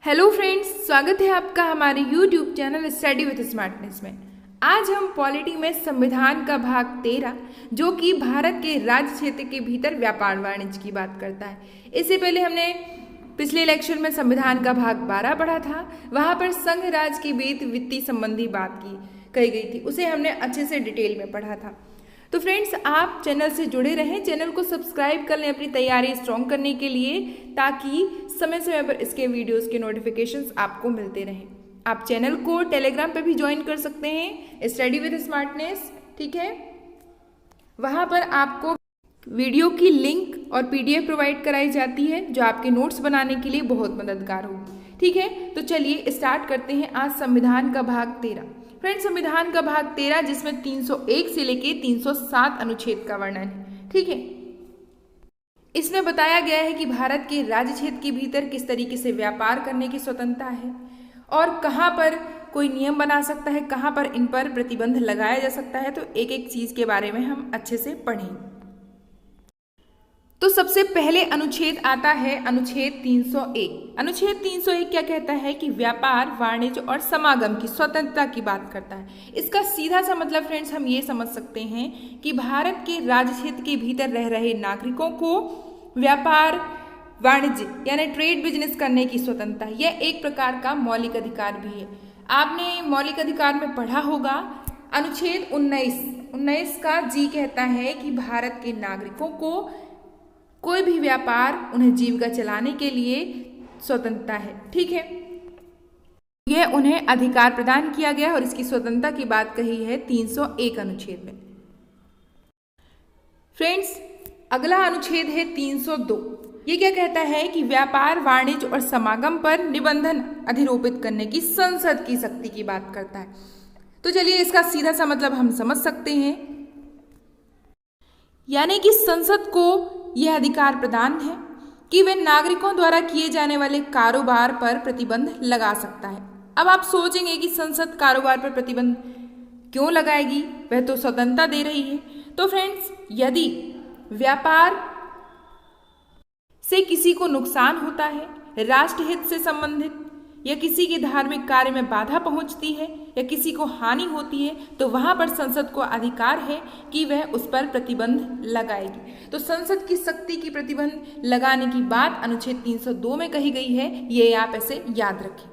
Hello friends, स्वागत है आपका हमारे YouTube channel study with smartness में। आज हम पॉलिटी में संविधान का भाग 13 जो कि भारत के राज्य क्षेत्र के भीतर व्यापार वाणिज्य की बात करता है। इससे पहले हमने पिछले लेक्चर में संविधान का भाग 12 पढ़ा था। वहाँ पर संघ राज्य के बीच वित्तीय संबंधी बात कही गई थी, उसे हमने अच्छे से डिटेल में पढ़ा था। तो फ्रेंड्स, आप चैनल से जुड़े रहें, चैनल को सब्सक्राइब कर लें अपनी तैयारी स्ट्रॉन्ग करने के लिए, ताकि समय समय पर इसके वीडियोस के नोटिफिकेशंस आपको मिलते रहें। आप चैनल को टेलीग्राम पे भी ज्वाइन कर सकते हैं, स्टडी विद स्मार्टनेस, ठीक है। वहाँ पर आपको वीडियो की लिंक और PDF प्रोवाइड कराई जाती है जो आपके नोट्स बनाने के लिए बहुत मददगार होगी, ठीक है। तो चलिए स्टार्ट करते हैं आज संविधान का भाग 13। फ्रेंड्स, संविधान का भाग 13 जिसमें 301 से लेके 307 अनुच्छेद का वर्णन है, ठीक है। इसमें बताया गया है कि भारत के राज्य क्षेत्र के भीतर किस तरीके से व्यापार करने की स्वतंत्रता है और कहाँ पर कोई नियम बना सकता है, कहाँ पर इन पर प्रतिबंध लगाया जा सकता है। तो एक एक चीज के बारे में हम अच्छे से पढ़ेंगे। तो सबसे पहले अनुच्छेद आता है अनुच्छेद 301। अनुच्छेद 301 क्या कहता है कि व्यापार, वाणिज्य और समागम की स्वतंत्रता की बात करता है। इसका सीधा सा मतलब फ्रेंड्स हम ये समझ सकते हैं कि भारत के राज्य क्षेत्र के भीतर रह रहे नागरिकों को व्यापार, वाणिज्य यानी ट्रेड बिजनेस करने की स्वतंत्रता, यह एक प्रकार का मौलिक अधिकार भी है। आपने मौलिक अधिकार में पढ़ा होगा अनुच्छेद 19 का जी कहता है कि भारत के नागरिकों को कोई भी व्यापार उन्हें जीविका चलाने के लिए स्वतंत्रता है, ठीक है। यह उन्हें अधिकार प्रदान किया गया और इसकी स्वतंत्रता की बात कही है 301 अनुच्छेद में। फ्रेंड्स, अगला अनुच्छेद है 302। ये क्या कहता है कि व्यापार, वाणिज्य और समागम पर निबंधन अधिरोपित करने की संसद की शक्ति की बात करता है। तो चलिए इसका सीधा सा मतलब हम समझ सकते हैं, यानी कि संसद को यह अधिकार प्रदान है कि वह नागरिकों द्वारा किए जाने वाले कारोबार पर प्रतिबंध लगा सकता है। अब आप सोचेंगे कि संसद कारोबार पर प्रतिबंध क्यों लगाएगी, वह तो स्वतंत्रता दे रही है। तो फ्रेंड्स, यदि व्यापार से किसी को नुकसान होता है, राष्ट्रहित से संबंधित या किसी के धार्मिक कार्य में बाधा पहुंचती है या किसी को हानि होती है, तो वहां पर संसद को अधिकार है कि वह उस पर प्रतिबंध लगाएगी। तो संसद की शक्ति की प्रतिबंध लगाने की बात अनुच्छेद 302 में कही गई है, ये आप ऐसे याद रखें।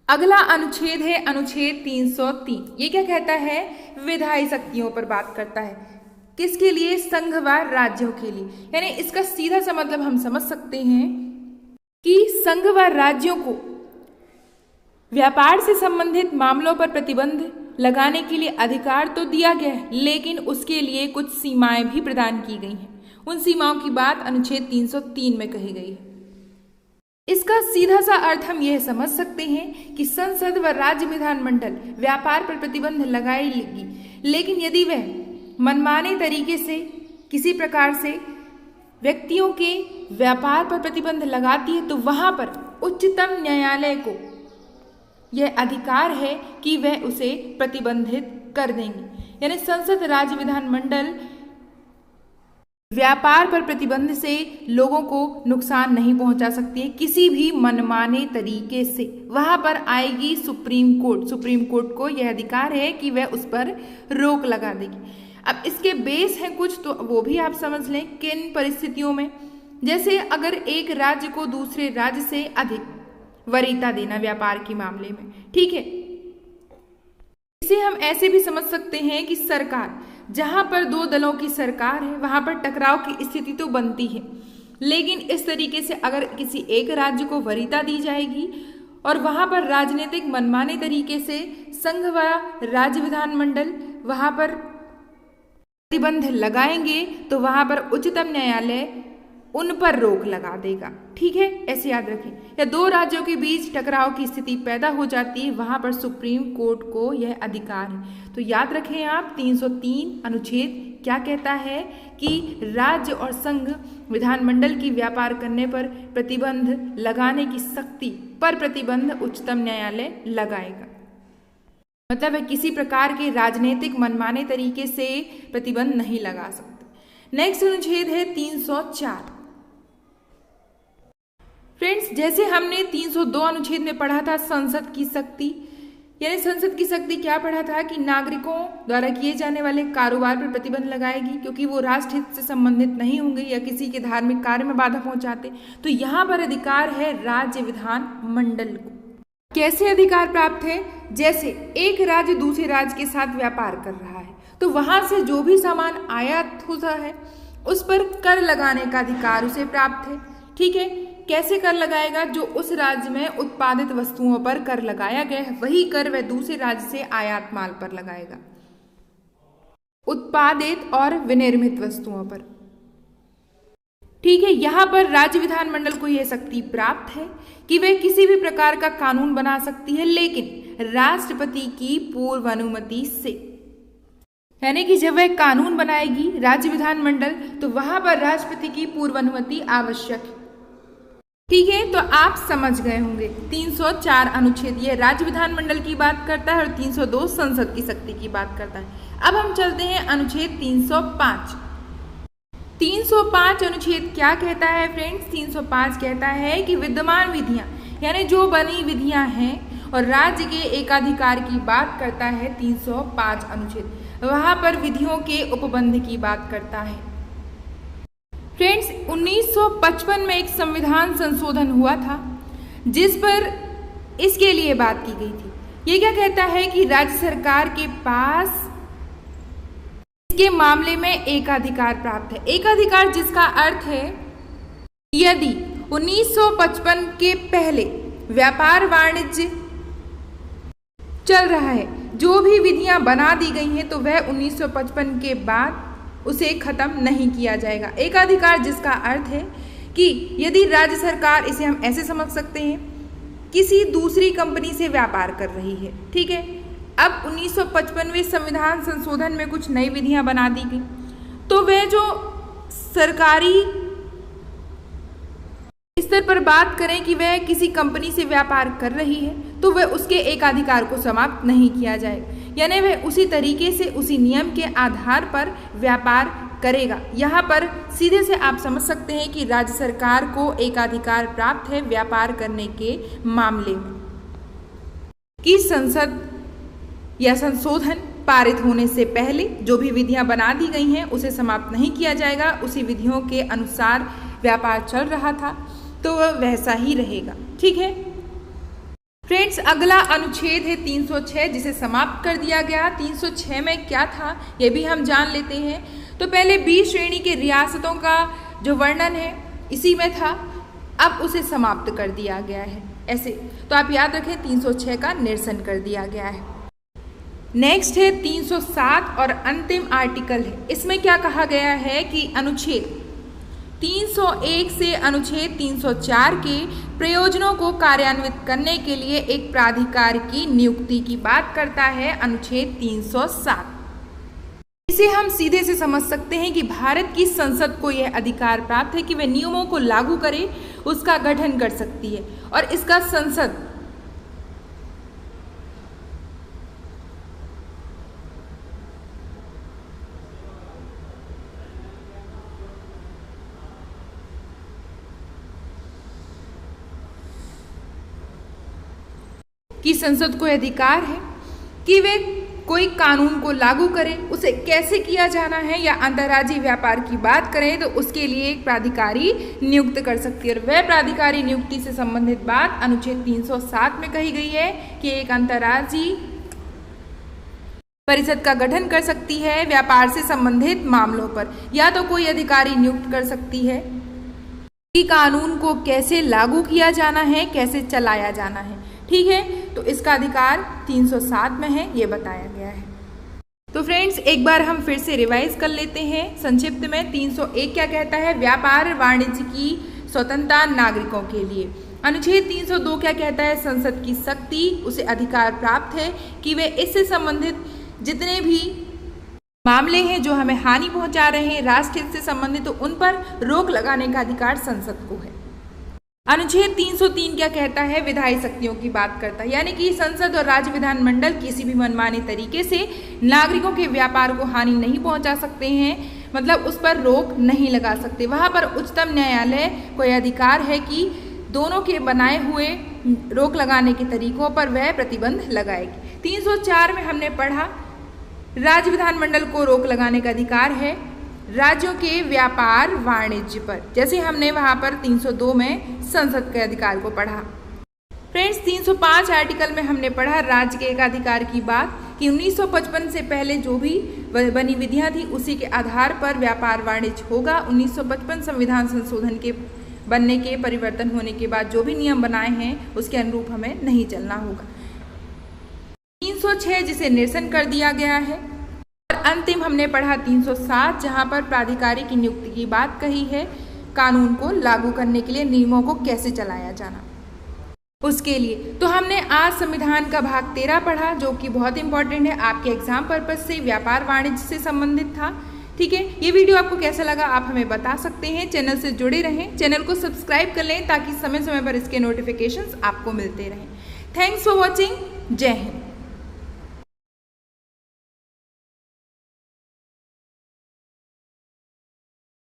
अगला अनुच्छेद है अनुच्छेद 303। ये क्या कहता है, विधायी शक्तियों पर बात करता है। किसके लिए? संघ व राज्यों के लिए। यानी इसका सीधा सा मतलब हम समझ सकते हैं कि संघ व राज्यों को व्यापार से संबंधित मामलों पर प्रतिबंध लगाने के लिए अधिकार तो दिया गया है, लेकिन उसके लिए कुछ सीमाएं भी प्रदान की गई हैं। उन सीमाओं की बात अनुच्छेद 303 में कही गई है। इसका सीधा सा अर्थ हम यह समझ सकते हैं कि संसद व राज्य विधानमंडल व्यापार पर प्रतिबंध लगाएगी, लेकिन यदि वह मनमाने तरीके से किसी प्रकार से व्यक्तियों के व्यापार पर प्रतिबंध लगाती है, तो वहां पर उच्चतम न्यायालय को यह अधिकार है कि वह उसे प्रतिबंधित कर देंगे। यानी संसद, राज्य विधानमंडल व्यापार पर प्रतिबंध से लोगों को नुकसान नहीं पहुंचा सकती है किसी भी मनमाने तरीके से। वहां पर आएगी सुप्रीम कोर्ट। सुप्रीम कोर्ट को यह अधिकार है कि वह उस पर रोक लगा देगी। अब इसके बेस हैं कुछ, तो वो भी आप समझ लें किन परिस्थितियों में। जैसे अगर एक राज्य को दूसरे राज्य से अधिक वरीयता देना व्यापार के मामले में, ठीक है। इसे हम ऐसे भी समझ सकते हैं कि सरकार, जहां पर दो दलों की सरकार है, वहां पर टकराव की स्थिति तो बनती है, लेकिन इस तरीके से अगर किसी एक राज्य को वरीयता दी जाएगी और वहां पर राजनीतिक मनमाने तरीके से संघ व राज्य विधानमंडल वहां पर प्रतिबंध लगाएंगे, तो वहां पर उच्चतम न्यायालय उन पर रोक लगा देगा, ठीक है। ऐसे याद रखें। या दो राज्यों के बीच टकराव की स्थिति पैदा हो जाती है, वहां पर सुप्रीम कोर्ट को यह अधिकार है। तो याद रखें आप, 303 अनुच्छेद क्या कहता है कि राज्य और संघ विधानमंडल की व्यापार करने पर प्रतिबंध लगाने की शक्ति पर प्रतिबंध उच्चतम न्यायालय लगाएगा। मतलब है किसी प्रकार के राजनीतिक मनमाने तरीके से प्रतिबंध नहीं लगा सकते। नेक्स्ट अनुच्छेद है 304। फ्रेंड्स, जैसे हमने 302 अनुच्छेद में पढ़ा था संसद की शक्ति, यानी संसद की शक्ति क्या पढ़ा था कि नागरिकों द्वारा किए जाने वाले कारोबार पर प्रतिबंध लगाएगी क्योंकि वो राष्ट्र हित से संबंधित नहीं होंगे या किसी के धार्मिक कार्य में बाधा पहुंचाते। तो यहाँ पर अधिकार है राज्य विधान मंडल को। कैसे अधिकार प्राप्त है? जैसे एक राज्य दूसरे राज्य के साथ व्यापार कर रहा है तो वहां से जो भी सामान आयात होता है उस पर कर लगाने का अधिकार उसे प्राप्त है। ठीक है, कैसे कर लगाएगा? जो उस राज्य में उत्पादित वस्तुओं पर कर लगाया गया है वही कर वह दूसरे राज्य से आयात माल पर लगाएगा, उत्पादित और विनिर्मित वस्तुओं पर। ठीक है, यहाँ पर राज्य विधानमंडल को यह शक्ति प्राप्त है कि वह किसी भी प्रकार का कानून बना सकती है, लेकिन राष्ट्रपति की पूर्व अनुमति से। यानी कि जब वह कानून बनाएगी राज्य विधानमंडल तो वहां पर राष्ट्रपति की पूर्व अनुमति आवश्यक है। ठीक है, तो आप समझ गए होंगे 304 अनुच्छेद ये राज्य विधानमंडल की बात करता है और 302 संसद की शक्ति की बात करता है। अब हम चलते हैं अनुच्छेद 305। 305 अनुच्छेद क्या कहता है फ्रेंड्स? 305 कहता है कि विद्यमान विधियां यानी जो बनी विधियां हैं और राज्य के एकाधिकार की बात करता है 305 अनुच्छेद, वहां पर विधियों के उपबंध की बात करता है। फ्रेंड्स, 1955 में एक संविधान संशोधन हुआ था जिस पर इसके लिए बात की गई थी। ये क्या कहता है कि राज्य सरकार के पास इसके मामले में एकाधिकार प्राप्त है। एकाधिकार जिसका अर्थ है यदि 1955 के पहले व्यापार वाणिज्य चल रहा है, जो भी विधियां बना दी गई हैं तो वह 1955 के बाद उसे खत्म नहीं किया जाएगा। एकाधिकार जिसका अर्थ है कि यदि राज्य सरकार, इसे हम ऐसे समझ सकते हैं, किसी दूसरी कंपनी से व्यापार कर रही है। ठीक है, अब 1955वें संविधान संशोधन में कुछ नई विधियां बना दी गई तो वह जो सरकारी स्तर पर बात करें कि वह किसी कंपनी से व्यापार कर रही है तो वह उसके एकाधिकार को समाप्त नहीं किया जाएगा, यानी वह उसी तरीके से उसी नियम के आधार पर व्यापार करेगा। यहाँ पर सीधे से आप समझ सकते हैं कि राज्य सरकार को एकाधिकार प्राप्त है व्यापार करने के मामले में कि संसद या संशोधन पारित होने से पहले जो भी विधियां बना दी गई हैं उसे समाप्त नहीं किया जाएगा। उसी विधियों के अनुसार व्यापार चल रहा था तो वह वैसा ही रहेगा। ठीक है फ्रेंड्स, अगला अनुच्छेद है 306 जिसे समाप्त कर दिया गया। 306 में क्या था ये भी हम जान लेते हैं। तो पहले बी श्रेणी के रियासतों का जो वर्णन है इसी में था, अब उसे समाप्त कर दिया गया है ऐसे। तो आप याद रखें 306 का निरसन कर दिया गया है। नेक्स्ट है 307 और अंतिम आर्टिकल है। इसमें क्या कहा गया है कि अनुच्छेद 301 से अनुच्छेद 304 के प्रयोजनों को कार्यान्वित करने के लिए एक प्राधिकार की नियुक्ति की बात करता है अनुच्छेद 307। इसे हम सीधे से समझ सकते हैं कि भारत की संसद को यह अधिकार प्राप्त है कि वह नियमों को लागू करे, उसका गठन कर सकती है और इसका संसद कि संसद को अधिकार है कि वे कोई कानून को लागू करे, उसे कैसे किया जाना है या अंतर्राज्यीय व्यापार की बात करें तो उसके लिए एक प्राधिकारी नियुक्त कर सकती है। और वह प्राधिकारी नियुक्ति से संबंधित बात अनुच्छेद 307 में कही गई है कि एक अंतर्राज्यीय परिषद का गठन कर सकती है व्यापार से संबंधित मामलों पर, या तो कोई अधिकारी नियुक्त कर सकती है कि कानून को कैसे लागू किया जाना है, कैसे चलाया जाना है। ठीक है, तो इसका अधिकार 307 में है, ये बताया गया है। तो फ्रेंड्स, एक बार हम फिर से रिवाइज कर लेते हैं संक्षिप्त में। 301 क्या कहता है? व्यापार वाणिज्य की स्वतंत्रता नागरिकों के लिए। अनुच्छेद 302 क्या कहता है? संसद की शक्ति, उसे अधिकार प्राप्त है कि वे इससे संबंधित जितने भी मामले हैं जो हमें हानि पहुंचा रहे हैं राष्ट्र हित से संबंधित, तो उन पर रोक लगाने का अधिकार संसद को है। अनुच्छेद 303 क्या कहता है? विधायी शक्तियों की बात करता है, यानी कि संसद और राज्य विधानमंडल किसी भी मनमाने तरीके से नागरिकों के व्यापार को हानि नहीं पहुंचा सकते हैं, मतलब उस पर रोक नहीं लगा सकते। वहां पर उच्चतम न्यायालय को यह अधिकार है कि दोनों के बनाए हुए रोक लगाने के तरीकों पर वह प्रतिबंध लगाएगी। 304 में हमने पढ़ा राज्य विधानमंडल को रोक लगाने का अधिकार है राज्यों के व्यापार वाणिज्य पर, जैसे हमने वहां पर 302 में संसद के अधिकार को पढ़ा। फ्रेंड्स 305 आर्टिकल में हमने पढ़ा राज्य के एकाधिकार की बात कि 1955 से पहले जो भी बनी विधियां थी उसी के आधार पर व्यापार वाणिज्य होगा। 1955 संविधान संशोधन के बनने के परिवर्तन होने के बाद जो भी नियम बनाए हैं उसके अनुरूप हमें नहीं चलना होगा। 306 जिसे निरसन कर दिया गया है। और अंतिम हमने पढ़ा 307 जहां पर प्राधिकारी की नियुक्ति की बात कही है, कानून को लागू करने के लिए नियमों को कैसे चलाया जाना उसके लिए। तो हमने आज संविधान का भाग 13 पढ़ा जो कि बहुत इंपॉर्टेंट है, आपके एग्जाम पर्पज से व्यापार वाणिज्य से संबंधित था। ठीक है, ये वीडियो आपको कैसा लगा आप हमें बता सकते हैं। चैनल से जुड़े रहें, चैनल को सब्सक्राइब कर लें ताकि समय समय पर इसके नोटिफिकेशंस आपको मिलते रहें। Thanks for watching. जय हिंद।